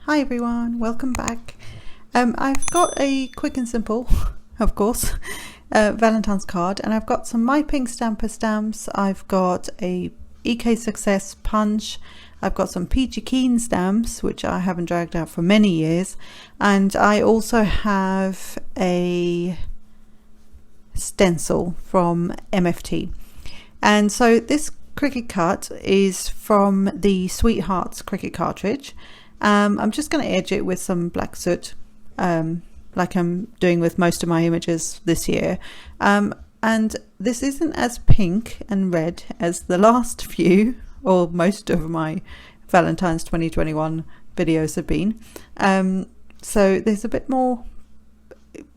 Hi everyone, welcome back. I've got a quick and simple, of course, Valentine's card, and I've got some My Pink Stamper stamps. I've got a EK Success punch. I've got some Peachy Keen stamps, which I haven't dragged out for many years, and I also have a stencil from MFT. And so this Cricut cut is from the Sweethearts Cricut cartridge. I'm just going to edge it with some black soot, like I'm doing with most of my images this year. And this isn't as pink and red as the last few, or most of my Valentine's 2021 videos have been. So there's a bit more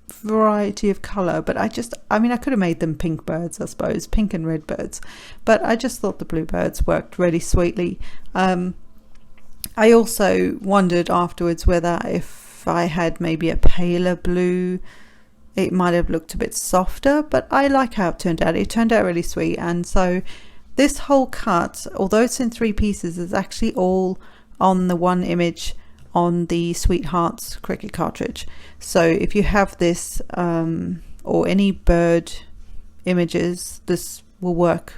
variety of color, but I could have made them pink birds, I suppose, pink and red birds, but I just thought the blue birds worked really sweetly. I also wondered afterwards whether if I had maybe a paler blue, it might have looked a bit softer, but I like how it turned out. It turned out really sweet. And so this whole cut, although it's in 3 pieces, is actually all on the one image on the Sweethearts Cricut cartridge. So if you have this or any bird images, this will work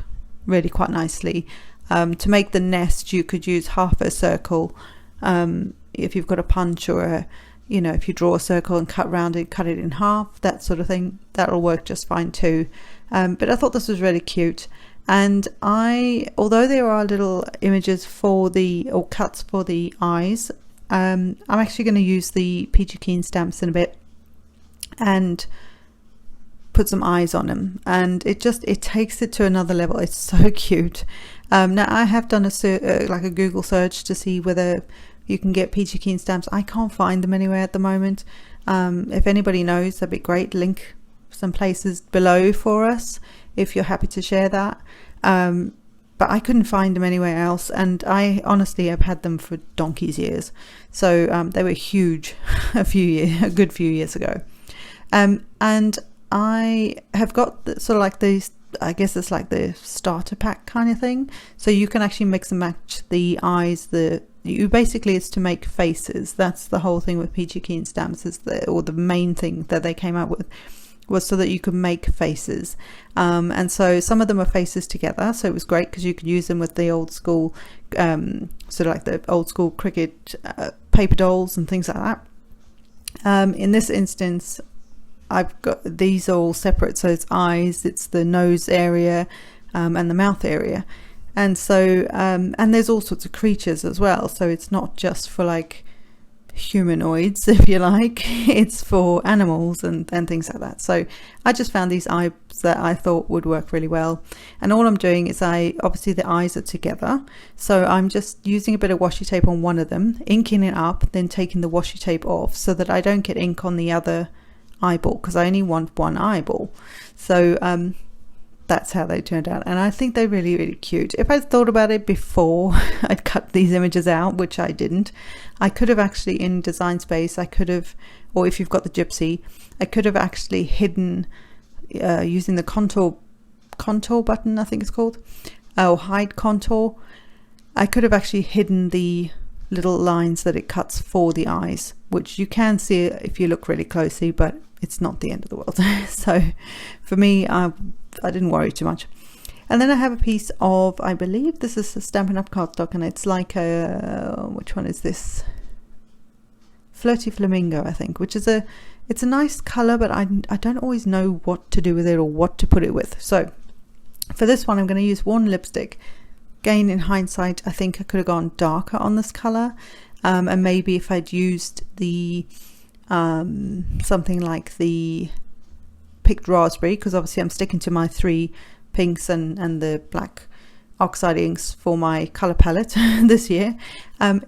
really quite nicely. To make the nest, you could use half a circle. If you've got a punch or if you draw a circle and cut around it, cut it in half, that sort of thing, that'll work just fine too. But I thought this was really cute. And although there are little images or cuts for the eyes, I'm actually going to use the Peachy Keen stamps in a bit and put some eyes on them, and it takes it to another level. It's so cute. Now I have done a Google search to see whether you can get Peachy Keen stamps. I can't find them anywhere at the moment. If anybody knows, that'd be great. Link some places below for us if you're happy to share that. But I couldn't find them anywhere else, and I honestly have had them for donkey's years. So they were huge a good few years ago. And I have got sort of like these, I guess it's like the starter pack kind of thing. So you can actually mix and match the eyes. Basically it's to make faces. That's the whole thing with Peachy Keen stamps, or the main thing that they came out with was so that you could make faces. And so some of them are faces together. So it was great because you could use them with the old school, sort of like the old school Cricut paper dolls and things like that. In this instance, I've got these all separate, so it's eyes, it's the nose area, and the mouth area, and so and there's all sorts of creatures as well. So it's not just for like humanoids, if you like, it's for animals and things like that. So I just found these eyes that I thought would work really well, and all I'm doing is obviously the eyes are together, so I'm just using a bit of washi tape on one of them, inking it up, then taking the washi tape off so that I don't get ink on the other eyeball, because I only want one eyeball. So that's how they turned out, and I think they're really, really cute. If I'd thought about it before I'd cut these images out, which I didn't, I could have actually, in Design Space, or if you've got the Gypsy, I could have actually hidden using the contour button, I think it's called, or hide contour. I could have actually hidden the little lines that it cuts for the eyes, which you can see if you look really closely, but it's not the end of the world. So for me, I didn't worry too much. And then I have a piece of, I believe this is a Stampin' Up! Cardstock, and it's like which one is this? Flirty Flamingo, I think, which is it's a nice color, but I don't always know what to do with it or what to put it with. So for this one, I'm going to use Worn Lipstick. Again, in hindsight, I think I could have gone darker on this color, and maybe if I'd used the something like the picked raspberry, because obviously I'm sticking to my 3 pinks and the black oxide inks for my color palette this year.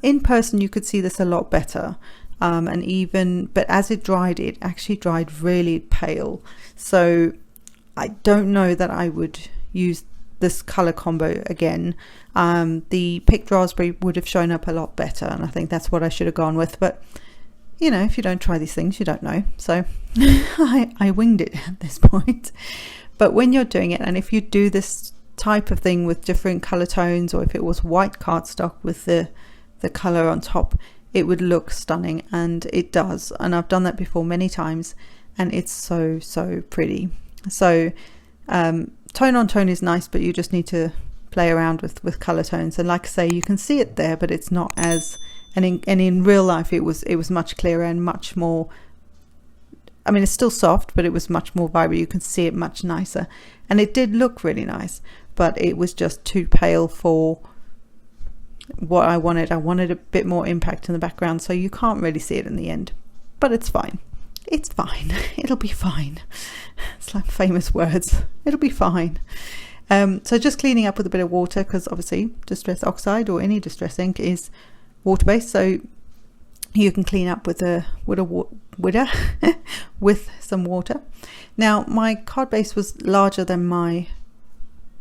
In person you could see this a lot better, but as it dried, it actually dried really pale. So I don't know that I would use this color combo again. The picked raspberry would have shown up a lot better, and I think that's what I should have gone with, but if you don't try these things, you don't know. So I winged it at this point. But when you're doing it, and if you do this type of thing with different color tones, or if it was white cardstock with the color on top, it would look stunning, and it does. And I've done that before many times, and it's so pretty. So tone on tone is nice, but you just need to play around with color tones. And like I say, you can see it there, but it's not as, and in real life it was much clearer and much more, I mean, it's still soft, but it was much more vibrant. You can see it much nicer, and it did look really nice, but it was just too pale for what I wanted. I wanted a bit more impact in the background, so you can't really see it in the end, but it's fine. It's fine. It'll be fine. It's like famous words. It'll be fine. So just cleaning up with a bit of water, because obviously Distress Oxide or any Distress ink is water based, so you can clean up with with some water. Now my card base was larger than my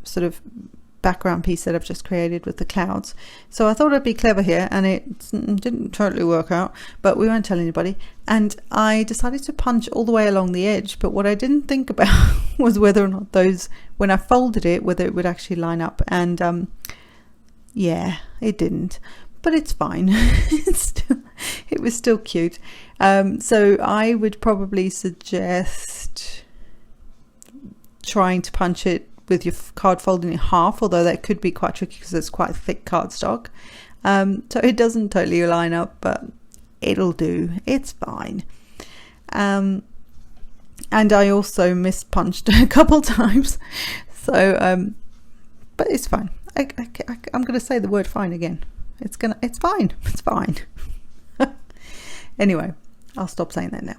sort of background piece that I've just created with the clouds, so I thought I'd be clever here, and it didn't totally work out, but we won't tell anybody. And I decided to punch all the way along the edge, but what I didn't think about was whether or not those, when I folded it, whether it would actually line up. And yeah, it didn't, but it's fine. It was still cute. So I would probably suggest trying to punch it with your card folded in half, although that could be quite tricky because it's quite thick cardstock. So it doesn't totally line up, but it'll do. It's fine. And I also mispunched a couple times, so but it's fine. I'm going to say the word fine again. It's fine. It's fine. Anyway, I'll stop saying that now.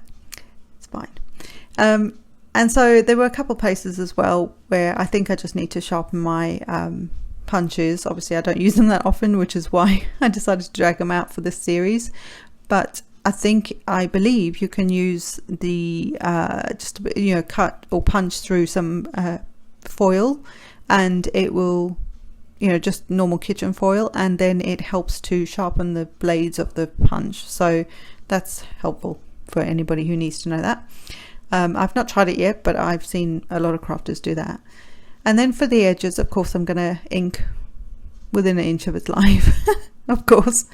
It's fine. And so there were a couple places as well where I think I just need to sharpen my punches. Obviously I don't use them that often, which is why I decided to drag them out for this series. But I believe you can use the just, you know, cut or punch through some foil, and it will, you know, just normal kitchen foil, and then it helps to sharpen the blades of the punch. So that's helpful for anybody who needs to know that. I've not tried it yet, but I've seen a lot of crafters do that. And then for the edges, of course, I'm going to ink within an inch of its life, of course.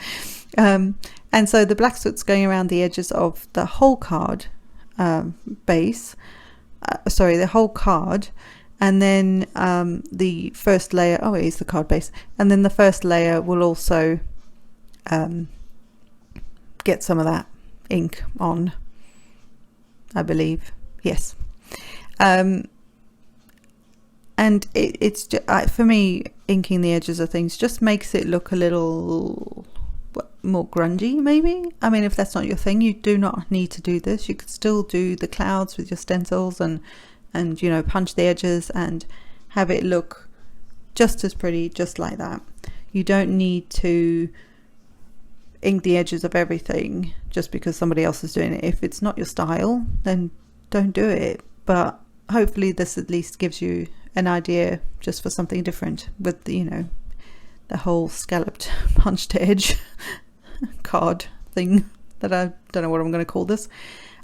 And so the black soot's going around the edges of the whole card base, the whole card. And then the first layer, it is the card base. And then the first layer will also get some of that ink on, I believe. Yes. And it's just, for me, inking the edges of things just makes it look a little more grungy, maybe. I mean, if that's not your thing, you do not need to do this. You could still do the clouds with your stencils and you know, punch the edges and have it look just as pretty, just like that. You don't need to ink the edges of everything just because somebody else is doing it. If it's not your style, then don't do it. But hopefully this at least gives you an idea just for something different with the, you know, the whole scalloped punched edge card thing that I don't know what I'm going to call this.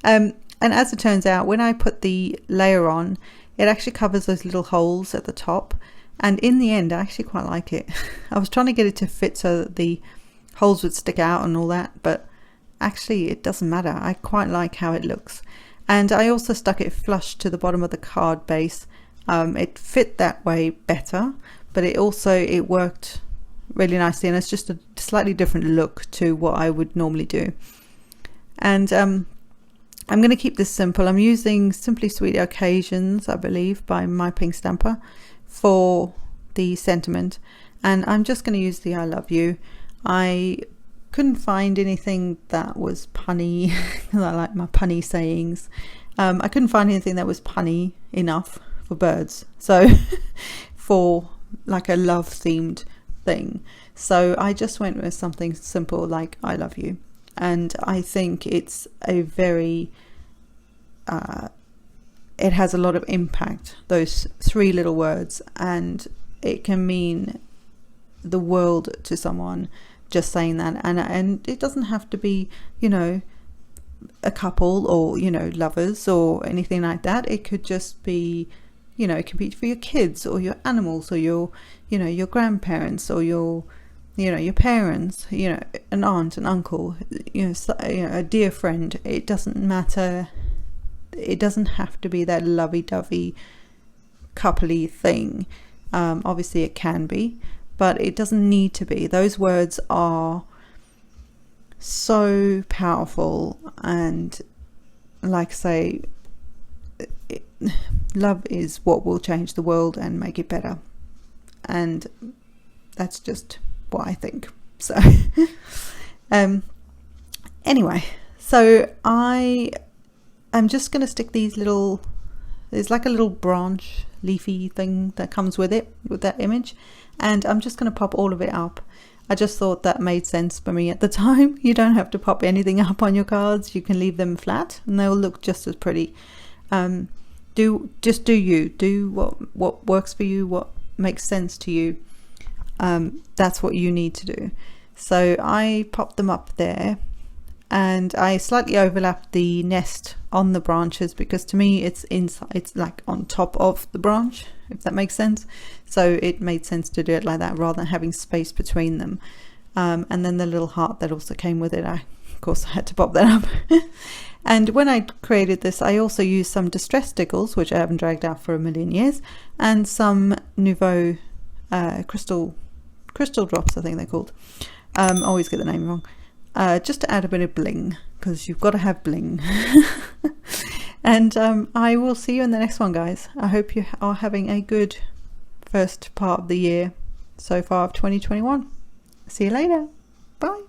And as it turns out, when I put the layer on, it actually covers those little holes at the top, and in the end I actually quite like it. I was trying to get it to fit so that the holes would stick out and all that, but actually it doesn't matter. I quite like how it looks. And I also stuck it flush to the bottom of the card base. It fit that way better, but it worked really nicely, and it's just a slightly different look to what I would normally do. And I'm going to keep this simple. I'm using Simply Sweet Occasions, I believe, by My Pink Stamper for the sentiment, and I'm just going to use the I love you. I couldn't find anything that was punny because I like my punny sayings. I couldn't find anything that was punny enough for birds, so for like a love themed thing, so I just went with something simple like I love you. And I think it's a very it has a lot of impact, those three little words, and it can mean the world to someone just saying that. And it doesn't have to be, you know, a couple or, you know, lovers or anything like that. It could just be, you know, it could be for your kids or your animals or your, you know, your grandparents or your you know, your parents, you know, an aunt, an uncle, you know, a dear friend. It doesn't matter. It doesn't have to be that lovey-dovey, coupley thing. Obviously it can be, but it doesn't need to be. Those words are so powerful, and like I say, love is what will change the world and make it better. And that's just what I think. So anyway, so I'm just going to stick these little, there's like a little branch leafy thing that comes with it, with that image, and I'm just going to pop all of it up. I just thought that made sense for me at the time. You don't have to pop anything up on your cards. You can leave them flat and they'll look just as pretty. Do what works for you, what makes sense to you. That's what you need to do. So I popped them up there, and I slightly overlapped the nest on the branches because to me it's inside, it's like on top of the branch, if that makes sense. So it made sense to do it like that rather than having space between them. And then the little heart that also came with it, of course I had to pop that up. And when I created this, I also used some distress stickles, which I haven't dragged out for a million years, and some Nouveau crystal drops, I think they're called. Always get the name wrong. Just to add a bit of bling, because you've got to have bling. And I will see you in the next one, guys. I hope you are having a good first part of the year so far of 2021. See you later. Bye.